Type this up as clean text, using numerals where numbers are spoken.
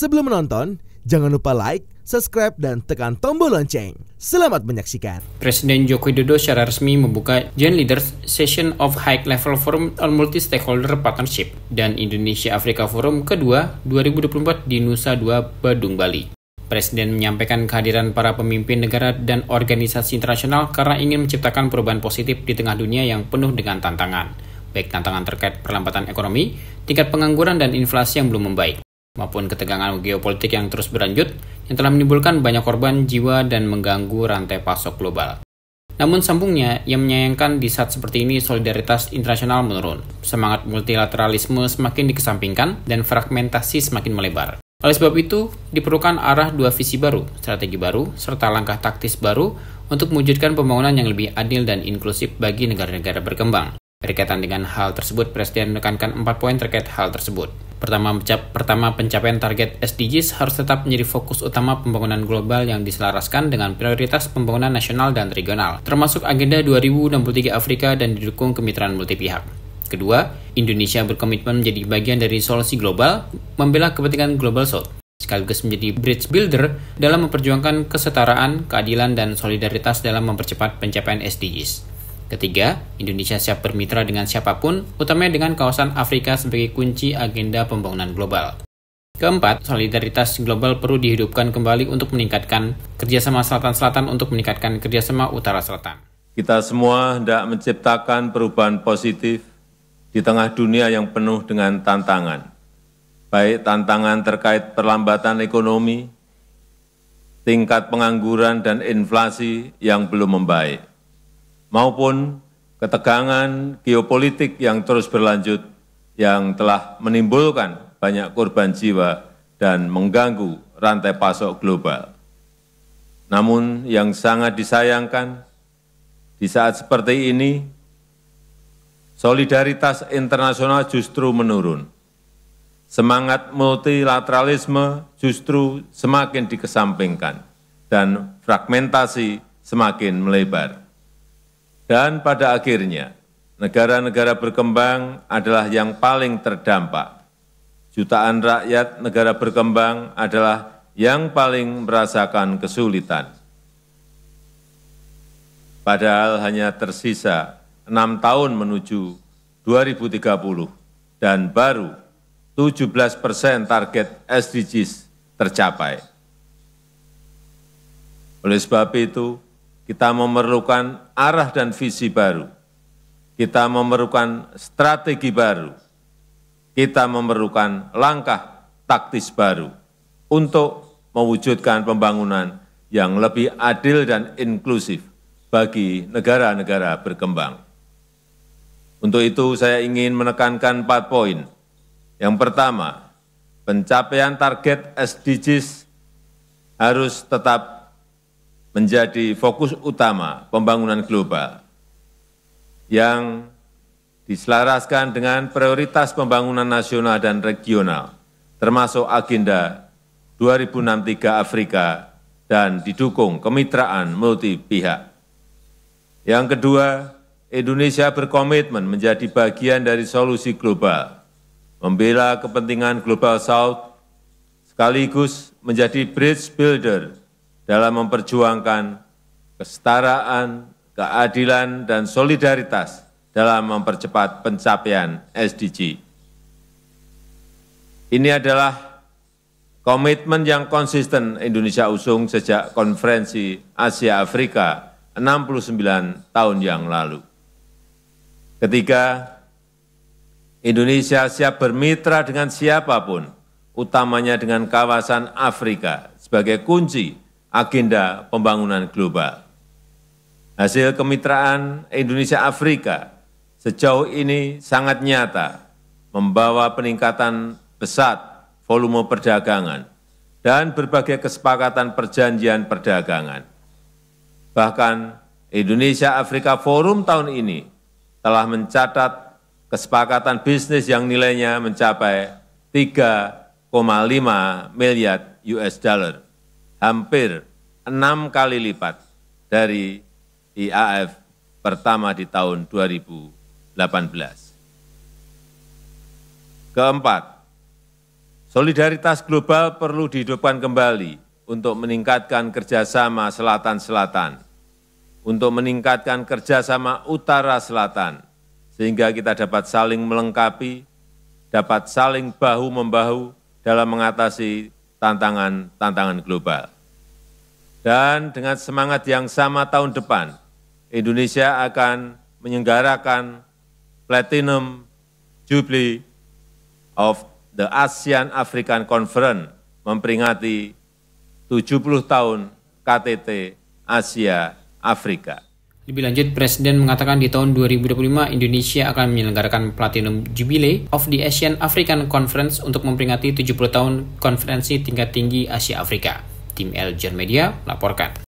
Sebelum menonton, jangan lupa like, subscribe, dan tekan tombol lonceng. Selamat menyaksikan. Presiden Joko Widodo secara resmi membuka Joint Leaders Session of High Level Forum on Multi-Stakeholder Partnership dan Indonesia-Afrika Forum kedua 2024 di Nusa Dua, Badung, Bali. Presiden menyampaikan kehadiran para pemimpin negara dan organisasi internasional karena ingin menciptakan perubahan positif di tengah dunia yang penuh dengan tantangan, baik tantangan terkait perlambatan ekonomi, tingkat pengangguran dan inflasi yang belum membaik, maupun ketegangan geopolitik yang terus berlanjut yang telah menimbulkan banyak korban jiwa dan mengganggu rantai pasok global. Namun sambungnya, ia menyayangkan di saat seperti ini solidaritas internasional menurun, semangat multilateralisme semakin dikesampingkan, dan fragmentasi semakin melebar. Oleh sebab itu, diperlukan arah dua visi baru, strategi baru, serta langkah taktis baru untuk mewujudkan pembangunan yang lebih adil dan inklusif bagi negara-negara berkembang. Berkaitan dengan hal tersebut, Presiden menekankan 4 poin terkait hal tersebut. Pertama, pencapaian target SDGs harus tetap menjadi fokus utama pembangunan global yang diselaraskan dengan prioritas pembangunan nasional dan regional, termasuk Agenda 2063 Afrika dan didukung kemitraan multipihak. Kedua, Indonesia berkomitmen menjadi bagian dari solusi global, membela kepentingan Global South, sekaligus menjadi bridge builder dalam memperjuangkan kesetaraan, keadilan, dan solidaritas dalam mempercepat pencapaian SDGs. Ketiga, Indonesia siap bermitra dengan siapapun, utamanya dengan kawasan Afrika sebagai kunci agenda pembangunan global. Keempat, solidaritas global perlu dihidupkan kembali untuk meningkatkan kerjasama Selatan-Selatan untuk meningkatkan kerjasama Utara-Selatan. Kita semua hendak menciptakan perubahan positif di tengah dunia yang penuh dengan tantangan, baik tantangan terkait perlambatan ekonomi, tingkat pengangguran dan inflasi yang belum membaik, maupun ketegangan geopolitik yang terus berlanjut yang telah menimbulkan banyak korban jiwa dan mengganggu rantai pasok global. Namun yang sangat disayangkan, di saat seperti ini, solidaritas internasional justru menurun. Semangat multilateralisme justru semakin dikesampingkan dan fragmentasi semakin melebar. Dan pada akhirnya, negara-negara berkembang adalah yang paling terdampak. Jutaan rakyat negara berkembang adalah yang paling merasakan kesulitan. Padahal hanya tersisa 6 tahun menuju 2030 dan baru 17% target SDGs tercapai. Oleh sebab itu, kita memerlukan arah dan visi baru. Kita memerlukan strategi baru. Kita memerlukan langkah taktis baru untuk mewujudkan pembangunan yang lebih adil dan inklusif bagi negara-negara berkembang. Untuk itu saya ingin menekankan 4 poin. Yang pertama, pencapaian target SDGs harus tetap menjadi fokus utama pembangunan global yang diselaraskan dengan prioritas pembangunan nasional dan regional, termasuk Agenda 2063 Afrika dan didukung kemitraan multipihak. Yang kedua, Indonesia berkomitmen menjadi bagian dari solusi global, membela kepentingan Global South, sekaligus menjadi bridge builder dalam memperjuangkan kesetaraan, keadilan, dan solidaritas dalam mempercepat pencapaian SDG. Ini adalah komitmen yang konsisten Indonesia usung sejak Konferensi Asia Afrika 69 tahun yang lalu. Ketiga, Indonesia siap bermitra dengan siapapun, utamanya dengan kawasan Afrika sebagai kunci agenda pembangunan global. Hasil kemitraan Indonesia-Afrika sejauh ini sangat nyata, membawa peningkatan pesat volume perdagangan dan berbagai kesepakatan perjanjian perdagangan. Bahkan Indonesia-Afrika Forum tahun ini telah mencatat kesepakatan bisnis yang nilainya mencapai 3,5 miliar US dollar, hampir 6 kali lipat dari IAF pertama di tahun 2018. Keempat, Solidaritas global perlu dihidupkan kembali untuk meningkatkan kerjasama selatan-selatan, untuk meningkatkan kerjasama utara-selatan, sehingga kita dapat saling melengkapi, dapat saling bahu-membahu dalam mengatasi tantangan-tantangan global. Dan dengan semangat yang sama tahun depan, Indonesia akan menyelenggarakan Platinum Jubilee of the ASEAN African Conference, memperingati 70 tahun KTT Asia Afrika. Lebih lanjut, Presiden mengatakan di tahun 2025 Indonesia akan menyelenggarakan Platinum Jubilee of the Asian African Conference untuk memperingati 70 tahun konferensi tingkat tinggi Asia Afrika. Tim El John Media melaporkan.